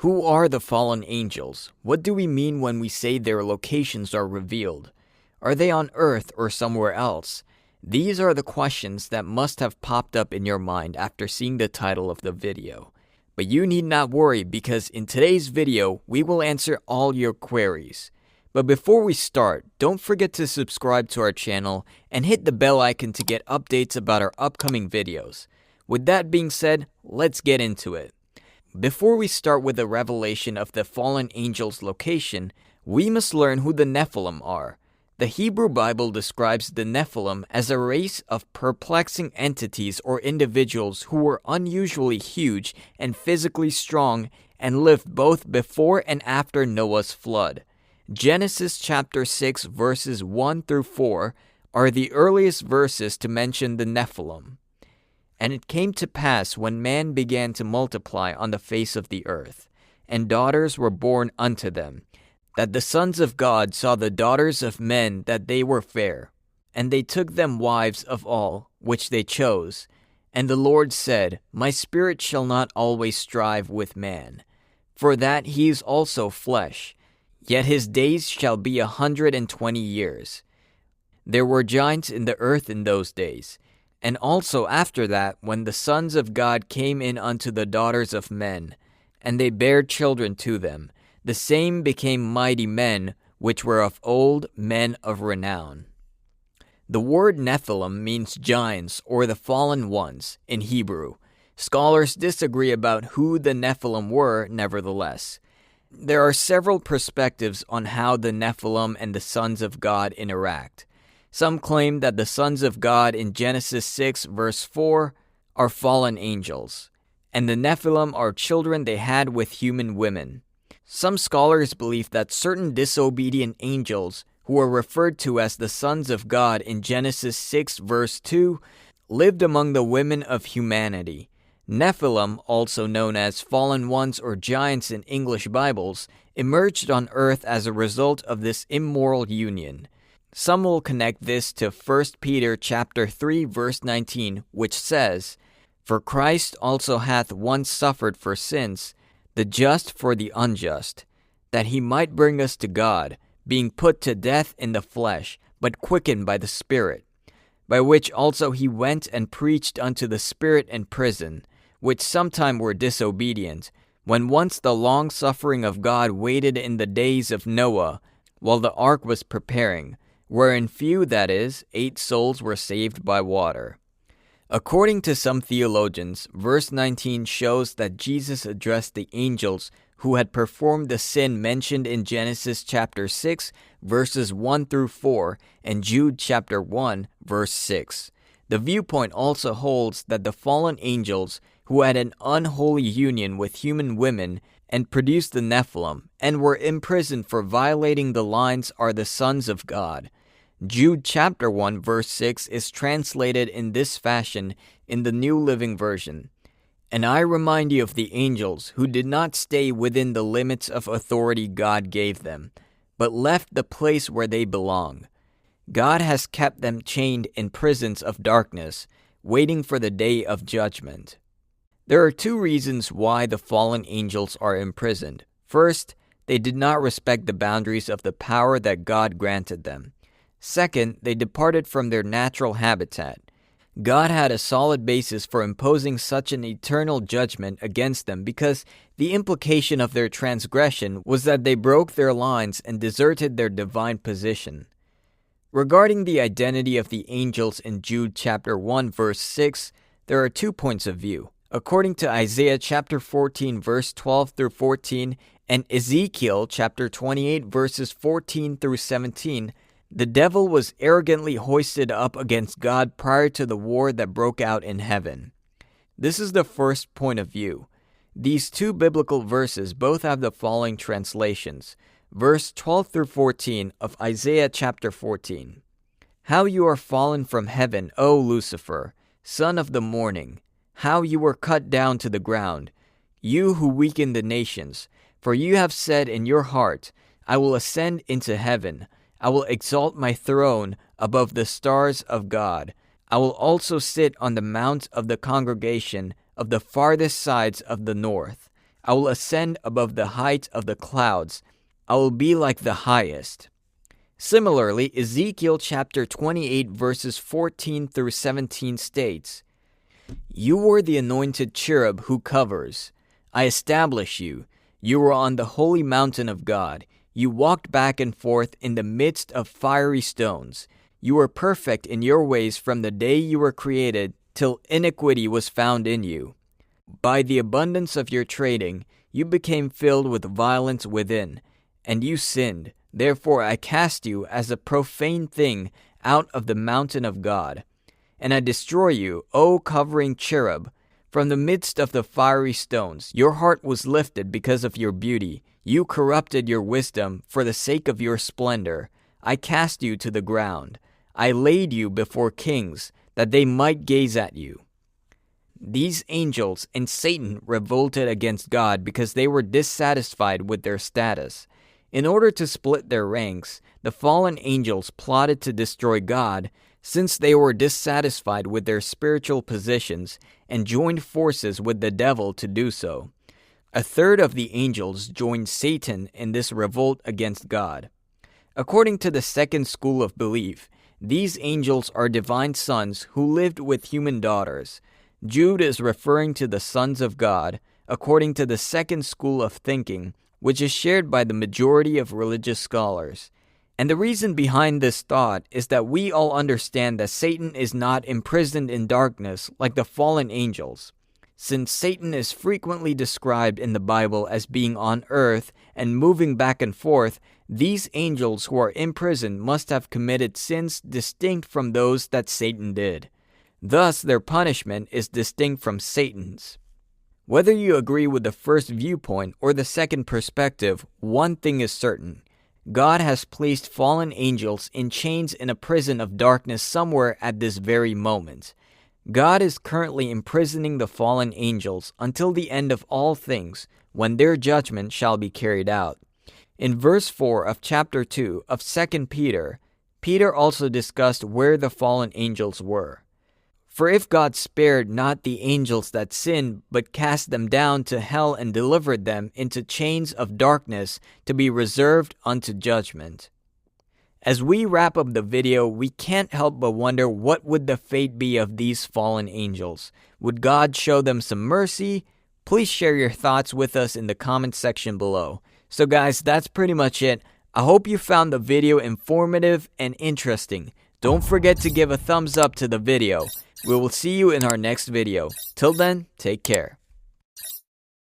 Who are the fallen angels? What do we mean when we say their locations are revealed? Are they on earth or somewhere else? These are the questions that must have popped up in your mind after seeing the title of the video. But you need not worry, because in today's video, we will answer all your queries. But before we start, don't forget to subscribe to our channel and hit the bell icon to get updates about our upcoming videos. With that being said, let's get into it. Before we start with the revelation of the fallen angels' location, we must learn who the Nephilim are. The Hebrew Bible describes the Nephilim as a race of perplexing entities or individuals who were unusually huge and physically strong and lived both before and after Noah's flood. Genesis chapter 6 verses 1 through 4 are the earliest verses to mention the Nephilim. And it came to pass, when man began to multiply on the face of the earth, and daughters were born unto them, that the sons of God saw the daughters of men that they were fair, and they took them wives of all, which they chose. And the Lord said, My spirit shall not always strive with man, for that he is also flesh, yet his days shall be 120 years. There were giants in the earth in those days. And also after that, when the sons of God came in unto the daughters of men, and they bare children to them, the same became mighty men, which were of old, men of renown. The word Nephilim means giants or the fallen ones in Hebrew. Scholars disagree about who the Nephilim were, nevertheless. There are several perspectives on how the Nephilim and the sons of God interact. Some claim that the sons of God in Genesis 6 verse 4 are fallen angels, and the Nephilim are children they had with human women. Some scholars believe that certain disobedient angels, who are referred to as the sons of God in Genesis 6 verse 2, lived among the women of humanity. Nephilim, also known as fallen ones or giants in English Bibles, emerged on earth as a result of this immoral union. Some will connect this to 1 Peter chapter 3 verse 19, which says, For Christ also hath once suffered for sins, the just for the unjust, that he might bring us to God, being put to death in the flesh, but quickened by the Spirit, by which also he went and preached unto the spirit in prison, which sometime were disobedient, when once the long suffering of God waited in the days of Noah, while the ark was preparing, wherein few, that is, 8 souls were saved by water. According to some theologians, verse 19 shows that Jesus addressed the angels who had performed the sin mentioned in Genesis chapter 6, verses 1 through 4, and Jude chapter 1, verse 6. The viewpoint also holds that the fallen angels who had an unholy union with human women and produced the Nephilim, and were imprisoned for violating the lines, are the sons of God. Jude chapter 1 verse 6 is translated in this fashion in the New Living Version. And I remind you of the angels who did not stay within the limits of authority God gave them, but left the place where they belong. God has kept them chained in prisons of darkness, waiting for the day of judgment. There are 2 reasons why the fallen angels are imprisoned. First, they did not respect the boundaries of the power that God granted them. Second, they departed from their natural habitat. God had a solid basis for imposing such an eternal judgment against them because the implication of their transgression was that they broke their lines and deserted their divine position. Regarding the identity of the angels in Jude chapter 1 verse 6, there are 2 points of view. According to Isaiah chapter 14 verse 12 through 14 and Ezekiel chapter 28 verses 14 through 17, the devil was arrogantly hoisted up against God prior to the war that broke out in heaven. This is the first point of view. These 2 biblical verses both have the following translations. Verse 12 through 14 of Isaiah chapter 14. How you are fallen from heaven, O Lucifer, son of the morning! How you were cut down to the ground, you who weaken the nations! For you have said in your heart, I will ascend into heaven. I will exalt my throne above the stars of God. I will also sit on the mount of the congregation of the farthest sides of the north. I will ascend above the height of the clouds. I will be like the highest. Similarly, Ezekiel chapter 28 verses 14 through 17 states, You were the anointed cherub who covers. I establish you. You were on the holy mountain of God. You walked back and forth in the midst of fiery stones. You were perfect in your ways from the day you were created till iniquity was found in you. By the abundance of your trading, you became filled with violence within, and you sinned. Therefore I cast you as a profane thing out of the mountain of God. And I destroy you, O covering cherub, from the midst of the fiery stones. Your heart was lifted because of your beauty. You corrupted your wisdom for the sake of your splendor. I cast you to the ground. I laid you before kings, that they might gaze at you. These angels and Satan revolted against God because they were dissatisfied with their status. In order to split their ranks, the fallen angels plotted to destroy God since they were dissatisfied with their spiritual positions and joined forces with the devil to do so. A third of the angels joined Satan in this revolt against God. According to the second school of belief, these angels are divine sons who lived with human daughters. Jude is referring to the sons of God, according to the second school of thinking, which is shared by the majority of religious scholars. And the reason behind this thought is that we all understand that Satan is not imprisoned in darkness like the fallen angels. Since Satan is frequently described in the Bible as being on earth and moving back and forth, these angels who are imprisoned must have committed sins distinct from those that Satan did. Thus, their punishment is distinct from Satan's. Whether you agree with the first viewpoint or the second perspective, one thing is certain. God has placed fallen angels in chains in a prison of darkness somewhere at this very moment. God is currently imprisoning the fallen angels until the end of all things, when their judgment shall be carried out. In verse 4 of chapter 2 of 2 Peter, Peter also discussed where the fallen angels were. For if God spared not the angels that sinned, but cast them down to hell and delivered them into chains of darkness to be reserved unto judgment. As we wrap up the video, we can't help but wonder, what would the fate be of these fallen angels? Would God show them some mercy? Please share your thoughts with us in the comment section below. So guys, that's pretty much it. I hope you found the video informative and interesting. Don't forget to give a thumbs up to the video. We will see you in our next video. Till then, take care.